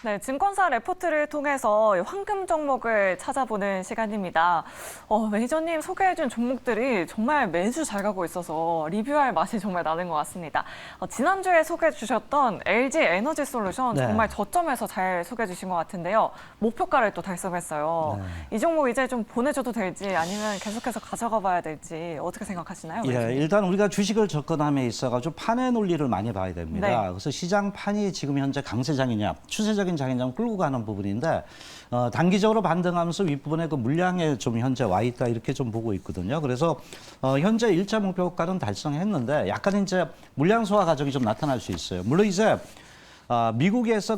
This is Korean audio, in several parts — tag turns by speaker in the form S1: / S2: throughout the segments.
S1: 네, 증권사 레포트를 통해서 황금 종목을 찾아보는 시간입니다. 매니저님 소개해준 종목들이 정말 매주 잘 가고 있어서 리뷰할 맛이 정말 나는 것 같습니다. 지난주에 소개해 주셨던 LG 에너지 솔루션
S2: 네.
S1: 정말 저점에서 잘 소개해 주신 것 같은데요. 목표가를 또 달성했어요.
S2: 네.
S1: 이 종목 이제 좀 보내줘도 될지 아니면 계속해서 가져가 봐야 될지 어떻게 생각하시나요?
S2: 예, 일단 우리가 주식을 접근함에 있어가지고 판의 논리를 많이 봐야 됩니다.
S1: 네.
S2: 그래서 시장 판이 지금 현재 강세장이냐, 추세적인 장이냐 끌고 가는 부분인데 단기적으로 반등하면서 윗부분에 그 물량에 좀 현재 와 있다 이렇게 좀 보고 있거든요. 그래서 현재 1차 목표가는 달성했는데 약간 이제 물량 소화 과정이 좀 나타날 수 있어요. 물론 이제 미국에서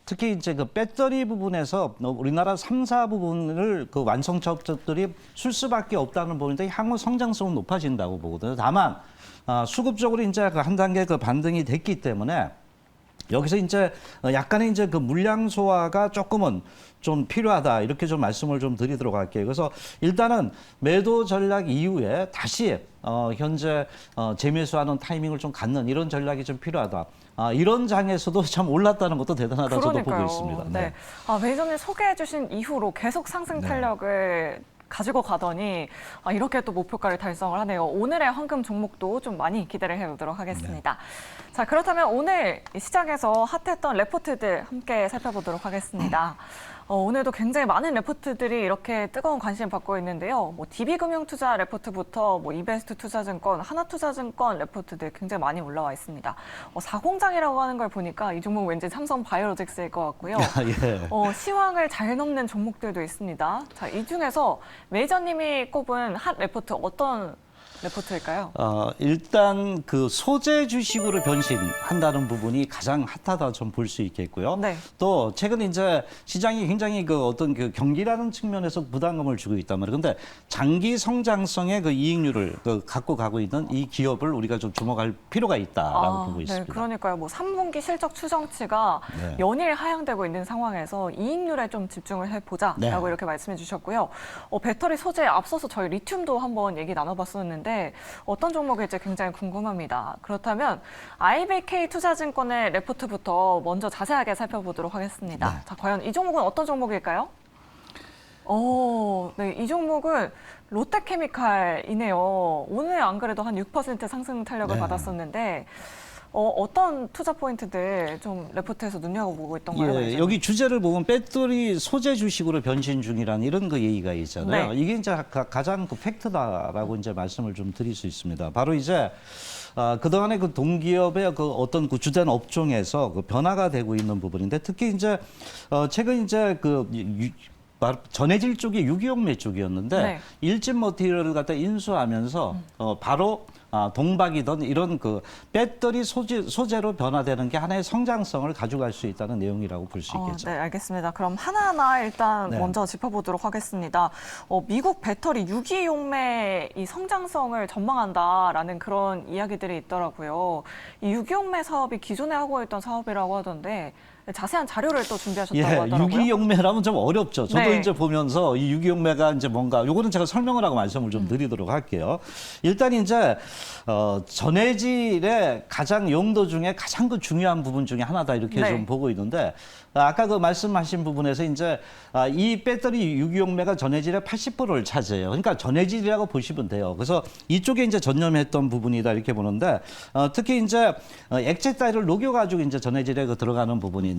S2: 특히 이제 그 배터리 부분에서 우리나라 3사 부분을 그 완성 업체들이 술 수밖에 없다는 부분인데 향후 성장성은 높아진다고 보거든요. 다만 수급적으로 이제 그 한 단계 그 반등이 됐기 때문에 여기서 이제 약간의 이제 그 물량 소화가 조금은 좀 필요하다 이렇게 좀 말씀을 좀 드리도록 할게요. 그래서 일단은 매도 전략 이후에 다시 현재 재매수하는 타이밍을 좀 갖는 이런 전략이 좀 필요하다. 이런 장에서도 참 올랐다는 것도 대단하다고 저도 보고 있습니다.
S1: 네. 매니저님 소개해주신 이후로 계속 상승 탄력을 가지고 가더니 이렇게 또 목표가를 달성을 하네요. 오늘의 황금 종목도 좀 많이 기대를 해보도록 하겠습니다. 자, 그렇다면 오늘 시장에서 핫했던 레포트들 함께 살펴보도록 하겠습니다. 오늘도 굉장히 많은 레포트들이 이렇게 뜨거운 관심을 받고 있는데요. DB금융투자 레포트부터 이베스트투자증권, 하나투자증권 레포트들 굉장히 많이 올라와 있습니다. 사공장이라고 하는 걸 보니까 이 종목 왠지 삼성바이오로직스일 것 같고요.
S2: 예.
S1: 시황을 잘 넘는 종목들도 있습니다. 자, 이 중에서 매니저님이 꼽은 핫 레포트 어떤 레포트일까요?
S2: 일단 그 소재 주식으로 변신한다는 부분이 가장 핫하다 좀 볼 수 있겠고요.
S1: 네.
S2: 또 최근 이제 시장이 굉장히 그 어떤 그 경기라는 측면에서 부담감을 주고 있단 말이에요. 근데 장기 성장성의 그 이익률을 갖고 가고 있는 이 기업을 우리가 좀 주목할 필요가 있다라고 보고 있습니다.
S1: 네, 그러니까요. 3분기 실적 추정치가 연일 하향되고 있는 상황에서 이익률에 좀 집중을 해보자라고 이렇게 말씀해 주셨고요. 배터리 소재에 앞서서 저희 리튬도 한번 얘기 나눠봤었는데 어떤 종목일지 굉장히 궁금합니다. 그렇다면 IBK 투자증권의 레포트부터 먼저 자세하게 살펴보도록 하겠습니다.
S2: 네.
S1: 자, 과연 이 종목은 어떤 종목일까요? 네, 이 종목은 롯데케미칼이네요. 오늘 안 그래도 한 6% 상승 탄력을 받았었는데 어떤 투자 포인트들 좀 레포트에서 눈여겨보고 있던가요?
S2: 예, 여기 주제를 보면 배터리 소재 주식으로 변신 중이라는 이런 그 얘기가 있잖아요.
S1: 네.
S2: 이게 이제 가장 그 팩트다라고 이제 말씀을 좀 드릴 수 있습니다. 바로 이제 그동안에 그 동기업의 그 어떤 그 주된 업종에서 그 변화가 되고 있는 부분인데 특히 이제 최근 이제 전해질 쪽이 유기용매 쪽이었는데 일진 머티리얼을 갖다 인수하면서 바로 동박이던 이런 그 배터리 소재로 변화되는 게 하나의 성장성을 가져갈 수 있다는 내용이라고 볼 수 있겠죠.
S1: 네, 알겠습니다. 그럼 하나하나 일단 먼저 짚어보도록 하겠습니다. 미국 배터리 유기용매 이 성장성을 전망한다라는 그런 이야기들이 있더라고요. 이 유기용매 사업이 기존에 하고 있던 사업이라고 하던데 자세한 자료를 또 준비하셨다고 하더라고요.
S2: 유기용매라면 좀 어렵죠. 저도
S1: 네.
S2: 이제 보면서 이 유기용매가 이제 뭔가 요거는 제가 설명을 하고 말씀을 좀 드리도록 할게요. 일단 이제 전해질의 가장 용도 중에 가장 그 중요한 부분 중에 하나다 이렇게 좀 보고 있는데 아까 그 말씀하신 부분에서 이제 이 배터리 유기용매가 전해질의 80%를 차지해요. 그러니까 전해질이라고 보시면 돼요. 그래서 이쪽에 이제 전념했던 부분이다 이렇게 보는데 특히 이제 액체 따위를 녹여가지고 이제 전해질에 들어가는 부분인데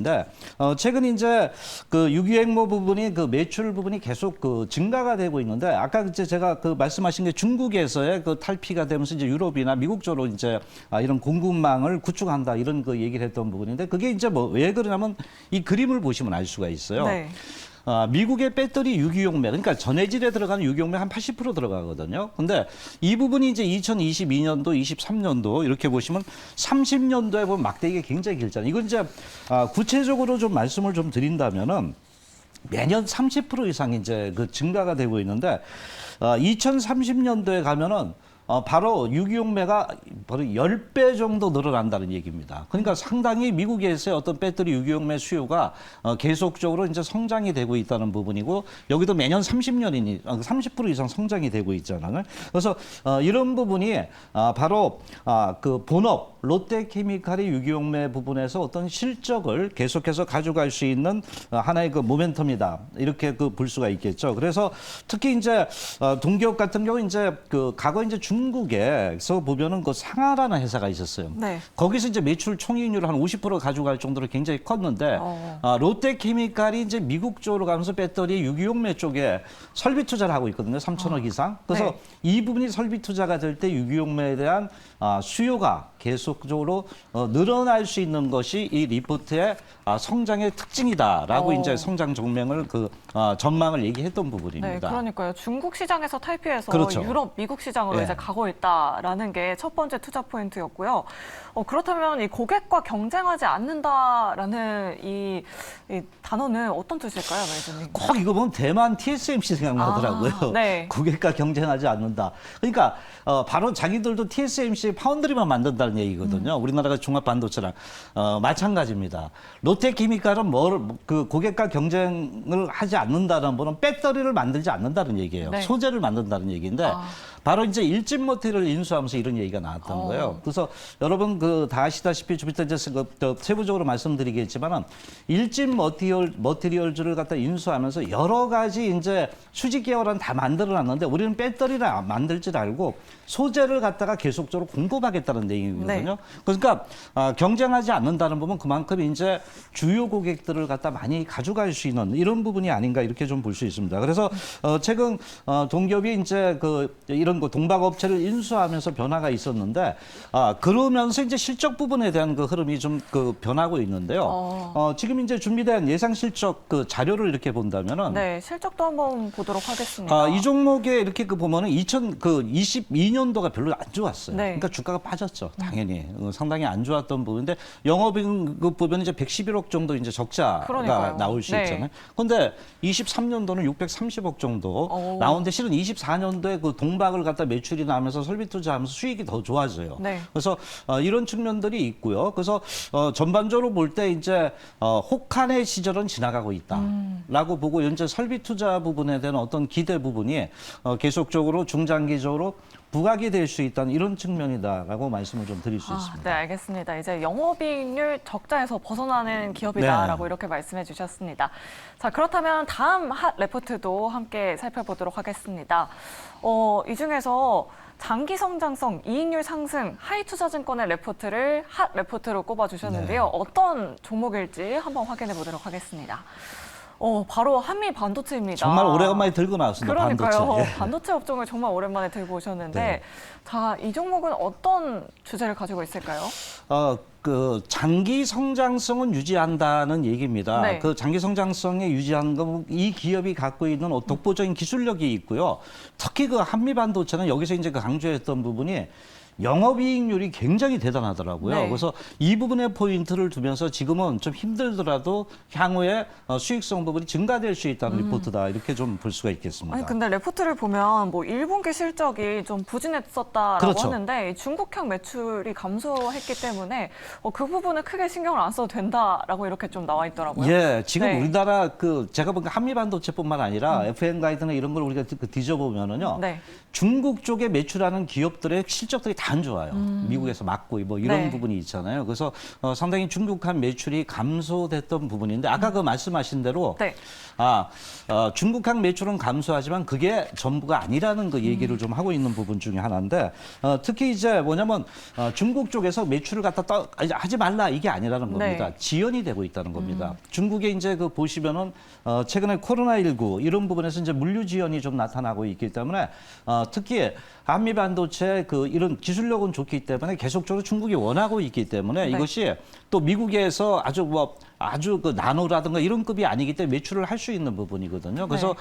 S2: 최근 이제 그 유기용매 부분이 그 매출 부분이 계속 그 증가가 되고 있는데 아까 이제 제가 그 말씀하신 게 중국에서의 그 탈피가 되면서 이제 유럽이나 미국 쪽으로 이제 이런 공급망을 구축한다 이런 그 얘기를 했던 부분인데 그게 이제 왜 그러냐면 이 그림을 보시면 알 수가 있어요.
S1: 네.
S2: 미국의 배터리 유기용매, 그러니까 전해질에 들어가는 유기용매 한 80% 들어가거든요. 근데 이 부분이 이제 2022년도, 23년도 이렇게 보시면 30년도에 보면 막대기가 굉장히 길잖아요. 이건 이제 구체적으로 좀 말씀을 좀 드린다면은 매년 30% 이상 이제 그 증가가 되고 있는데 2030년도에 가면은 바로 유기용매가 바로 10배 정도 늘어난다는 얘기입니다. 그러니까 상당히 미국에서의 어떤 배터리 유기용매 수요가 계속적으로 이제 성장이 되고 있다는 부분이고 여기도 매년 30년이니 30% 이상 성장이 되고 있잖아요. 그래서 이런 부분이 바로 그 본업 롯데케미칼이 유기용매 부분에서 어떤 실적을 계속해서 가져갈 수 있는 하나의 그 모멘텀이다. 이렇게 그 볼 수가 있겠죠. 그래서 특히 이제 동기업 같은 경우 이제 그 과거 이제 중국에서 보면은 그 상하라는 회사가 있었어요.
S1: 네.
S2: 거기서 이제 매출 총이익률을 한 50% 가져갈 정도로 굉장히 컸는데 롯데케미칼이 이제 미국 쪽으로 가면서 배터리 유기용매 쪽에 설비 투자를 하고 있거든요. 3천억 이상. 그래서
S1: 네.
S2: 이 부분이 설비 투자가 될 때 유기용매에 대한 수요가 계속적으로 늘어날 수 있는 것이 이 리포트의 성장의 특징이다라고 이제 성장 정명을 전망을 얘기했던 부분입니다.
S1: 네, 그러니까요. 중국 시장에서 탈피해서
S2: 그렇죠.
S1: 유럽, 미국 시장으로
S2: 예.
S1: 이제 가고 있다라는 게 첫 번째 투자 포인트였고요. 그렇다면 이 고객과 경쟁하지 않는다라는 이 단어는 어떤 뜻일까요, 매니저님?
S2: 꼭 이거 보면 대만 TSMC 생각나더라고요.
S1: 네.
S2: 고객과 경쟁하지 않는다. 그러니까 바로 자기들도 TSMC 파운드리만 만든다는 얘기거든요. 우리나라가 종합반도체랑 마찬가지입니다. 롯데케미칼은 그 고객과 경쟁을 하지 않는다는 거는 배터리를 만들지 않는다는 얘기예요.
S1: 네.
S2: 소재를 만든다는 얘기인데 바로 이제 일진 머티리얼을 인수하면서 이런 얘기가 나왔던 거예요. 그래서 여러분 다 아시다시피 좀 이따 이제 세부적으로 말씀드리겠지만은 일진 머티리얼즈를 갖다 인수하면서 여러 가지 이제 수직 계열은 다 만들어놨는데 우리는 배터리를 만들지 말고 소재를 갖다가 계속적으로 공급하겠다는 얘기거든요.
S1: 네.
S2: 그러니까 경쟁하지 않는다는 부분 그만큼 이제 주요 고객들을 갖다 많이 가져갈 수 있는 이런 부분이 아닌가 이렇게 좀 볼 수 있습니다. 그래서 최근 동기업이 이제 이런 동박업체를 인수하면서 변화가 있었는데 그러면서 이제 실적 부분에 대한 그 흐름이 좀 변하고 있는데요. 지금 이제 준비된 예상 실적 자료를 이렇게 본다면은
S1: 네, 실적도 한번 보도록 하겠습니다.
S2: 이 종목에 이렇게 보면은 2022년도가 별로 안 좋았어요.
S1: 네.
S2: 그러니까 주가가 빠졌죠. 당연히 상당히 안 좋았던 부분인데 영업이익 보면 이제 111억 정도 이제 적자가
S1: 그러니까요.
S2: 나올 수
S1: 네.
S2: 있잖아요. 그런데 23년도는 630억 정도 나오는데 실은 24년도에 그 동박을 갖다 매출이 나면서 설비 투자하면서 수익이 더 좋아져요.
S1: 네.
S2: 그래서 이런 측면들이 있고요. 그래서 전반적으로 볼 때 이제 혹한의 시절은 지나가고 있다라고 보고 현재 설비 투자 부분에 대한 어떤 기대 부분이 계속적으로 중장기적으로 부각이 될 수 있다는 이런 측면이다라고 말씀을 좀 드릴 수 있습니다.
S1: 네, 알겠습니다. 이제 영업이익률 적자에서 벗어나는 기업이다라고
S2: 네.
S1: 이렇게 말씀해 주셨습니다. 자, 그렇다면 다음 핫 레포트도 함께 살펴보도록 하겠습니다. 이 중에서 장기 성장성, 이익률 상승, 하이투자증권의 레포트를 핫 레포트로 꼽아주셨는데요.
S2: 네.
S1: 어떤 종목일지 한번 확인해 보도록 하겠습니다. 바로 한미 반도체입니다.
S2: 정말 오래간만에 들고 나왔습니다.
S1: 그러니까요.
S2: 반도체. 예.
S1: 반도체 업종을 정말 오랜만에 들고 오셨는데,
S2: 네.
S1: 자, 이 종목은 어떤 주제를 가지고 있을까요?
S2: 장기 성장성은 유지한다는 얘기입니다.
S1: 네.
S2: 그 장기 성장성에 유지하는 건 이 기업이 갖고 있는 독보적인 기술력이 있고요. 특히 그 한미 반도체는 여기서 이제 강조했던 부분이 영업이익률이 굉장히 대단하더라고요.
S1: 네.
S2: 그래서 이 부분에 포인트를 두면서 지금은 좀 힘들더라도 향후에 수익성 부분이 증가될 수 있다는 리포트다. 이렇게 좀 볼 수가 있겠습니다.
S1: 아니, 근데 레포트를 보면 뭐 1분기 실적이 좀 부진했었다라고
S2: 그렇죠.
S1: 하는데 중국향 매출이 감소했기 때문에 그 부분은 크게 신경을 안 써도 된다라고 이렇게 좀 나와 있더라고요.
S2: 예, 지금
S1: 네.
S2: 우리나라 제가 보니까 한미 반도체뿐만 아니라 FN 가이드나 이런 걸 우리가 뒤져보면은요.
S1: 네.
S2: 중국 쪽에 매출하는 기업들의 실적들이 다 안 좋아요. 미국에서 막고 뭐 이런
S1: 네.
S2: 부분이 있잖아요. 그래서 상당히 중국한 매출이 감소됐던 부분인데 아까 그 말씀하신 대로
S1: 네.
S2: 중국한 매출은 감소하지만 그게 전부가 아니라는 그 얘기를 좀 하고 있는 부분 중에 하나인데 특히 이제 뭐냐면 중국 쪽에서 매출을 갖다 하지 말라 이게 아니라는 겁니다.
S1: 네.
S2: 지연이 되고 있다는 겁니다. 중국에 이제 보시면은 최근에 코로나19 이런 부분에서 이제 물류 지연이 좀 나타나고 있기 때문에 특히 한미 반도체 이런 기술력은 좋기 때문에 계속적으로 중국이 원하고 있기 때문에
S1: 네.
S2: 이것이 또 미국에서 아주 그 나노라든가 이런 급이 아니기 때문에 매출을 할 수 있는 부분이거든요. 그래서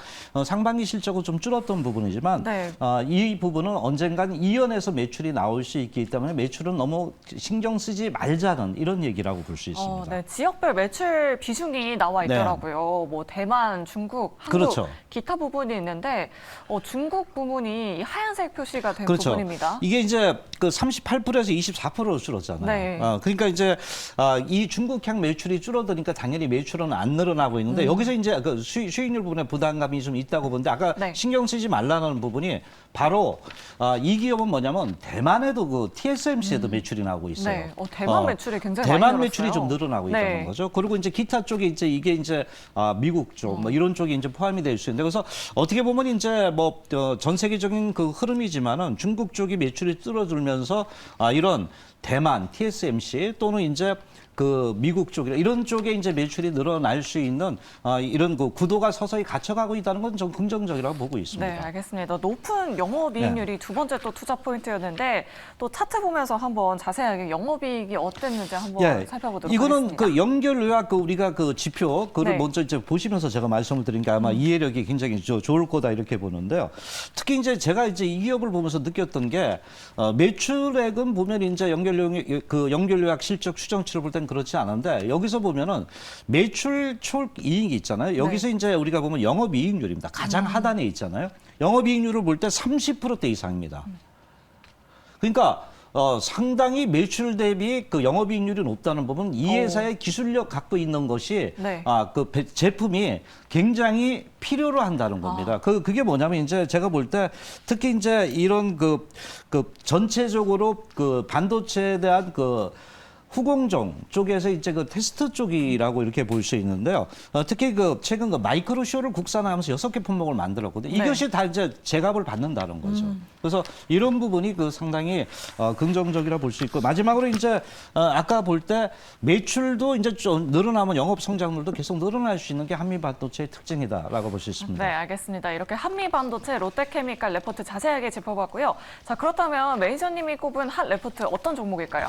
S2: 상반기 실적은 좀 줄었던 부분이지만
S1: 네.
S2: 이 부분은 언젠간 이연해서 매출이 나올 수 있기 때문에 매출은 너무 신경 쓰지 말자는 이런 얘기라고 볼 수 있습니다.
S1: 네, 지역별 매출 비중이 나와 있더라고요. 뭐 대만, 중국, 한국,
S2: 그렇죠.
S1: 기타 부분이 있는데 중국 부분이 하얀색 표시가 된
S2: 그렇죠.
S1: 부분입니다.
S2: 이게 이제 38%에서 24%로 줄었잖아요.
S1: 네.
S2: 그러니까 이제 이 중국향 매출이 줄어드니까 당연히 매출은 안 늘어나고 있는데 여기서 이제 그 수익률 부분에 부담감이 좀 있다고 보는데 아까
S1: 네.
S2: 신경 쓰지 말라는 부분이 바로 이 기업은 뭐냐면 대만에도 그 TSMC에도 매출이 나오고 있어요.
S1: 네. 대만 매출이 굉장히
S2: 대만
S1: 많이
S2: 매출이 좀
S1: 늘었어요.
S2: 늘어나고
S1: 네.
S2: 있다는 거죠. 그리고 이제 기타 쪽에 이제 이게 이제 미국 쪽 뭐 이런 쪽이 이제 포함이 될 수 있는데 그래서 어떻게 보면 이제 뭐 전 세계적인 그 흐름이지만은 중국 쪽이 매출이 줄어들면서 이런 대만 TSMC 또는 이제 그 미국 쪽이나 이런 쪽에 이제 매출이 늘어날 수 있는 이런 그 구도가 서서히 갖춰가고 있다는 건 좀 긍정적이라고 보고 있습니다.
S1: 네, 알겠습니다. 높은 영업이익률이 두 번째 또 투자 포인트였는데 또 차트 보면서 한번 자세하게 영업이익이 어땠는지 한번 살펴보도록
S2: 이거는
S1: 하겠습니다.
S2: 그 연결 요약 우리가 그 지표 그를
S1: 네.
S2: 먼저 이제 보시면서 제가 말씀을 드리니까 아마 이해력이 굉장히 좋을 거다 이렇게 보는데요. 특히 이제 제가 이제 이 기업을 보면서 느꼈던 게 매출액은 보면 이제 연결 요약 실적 추정치를 볼 땐 그렇지 않은데 여기서 보면은 매출 총 이익이 있잖아요. 여기서 이제 우리가 보면 영업이익률입니다. 가장 하단에 있잖아요. 영업이익률을 볼 때 30%대 이상입니다. 그러니까 상당히 매출 대비 그 영업이익률이 높다는 부분 이 회사의 기술력 갖고 있는 것이
S1: 네.
S2: 그 제품이 굉장히 필요로 한다는 겁니다. 그게 뭐냐면 이제 제가 볼 때 특히 이제 이런 그 전체적으로 그 반도체에 대한 그 후공정 쪽에서 이제 그 테스트 쪽이라고 이렇게 볼 수 있는데요. 특히 그 최근 그 마이크로쇼를 국산화하면서 6개 품목을 만들었거든요.
S1: 네.
S2: 이것이 다 이제 제값을 받는다는 거죠. 그래서 이런 부분이 그 상당히 긍정적이라 볼 수 있고 마지막으로 이제 아까 볼 때 매출도 이제 좀 늘어나면 영업 성장률도 계속 늘어날 수 있는 게 한미반도체의 특징이다라고 볼 수 있습니다.
S1: 네, 알겠습니다. 이렇게 한미반도체, 롯데케미칼 레포트 자세하게 짚어봤고요. 자, 그렇다면 매니저님이 꼽은 핫 레포트 어떤 종목일까요?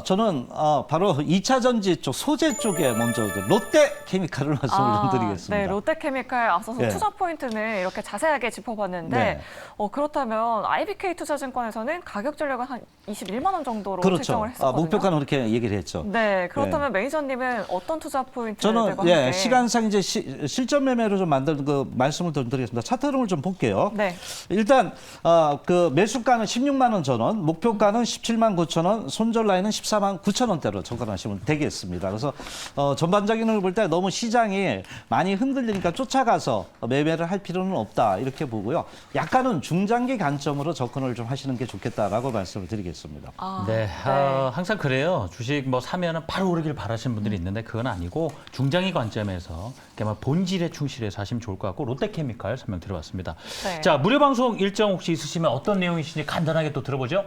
S2: 저는 바로 2차 전지 쪽 소재 쪽에 먼저 롯데케미칼을 말씀을 좀 드리겠습니다.
S1: 네, 롯데케미칼 앞서서
S2: 예.
S1: 투자 포인트는 이렇게 자세하게 짚어봤는데
S2: 네.
S1: 그렇다면 IBK 투자증권에서는 가격 전략은 한 21만 원 정도로
S2: 그렇죠.
S1: 책정을 했었거든요.
S2: 목표가는 그렇게 얘기를 했죠.
S1: 네, 그렇다면 매니저님은 어떤 투자 포인트들과
S2: 저는
S1: 함께
S2: 시간상 이제 실전 매매로 좀 만든 그 말씀을 좀 드리겠습니다. 차트 흐름을 좀 볼게요.
S1: 네.
S2: 일단 그 매수가는 16만 원 전원, 목표가는 17만 9천 원, 손절 라인은 14만 9천 원대로 접근하시면 되겠습니다. 그래서 전반적인 걸 볼 때 너무 시장이 많이 흔들리니까 쫓아가서 매매를 할 필요는 없다 이렇게 보고요. 약간은 중장기 관점으로 접근을 좀 하시는 게 좋겠다라고 말씀을 드리겠습니다.
S3: 네, 항상 그래요. 주식 뭐 사면은 바로 오르길 바라시는 분들이 있는데 그건 아니고 중장기 관점에서 그냥 본질에 충실해서 하시면 좋을 것 같고 롯데케미칼 설명드려봤습니다.
S1: 네.
S3: 자, 무료 방송 일정 혹시 있으시면 어떤 내용이신지 간단하게 또 들어보죠.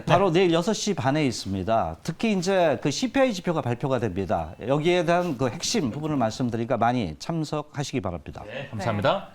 S2: 바로 내일 6시 반에 있습니다. 특히 이제 그 CPI 지표가 발표가 됩니다. 여기에 대한 그 핵심 부분을 말씀드리니까 많이 참석하시기 바랍니다.
S3: 네, 감사합니다.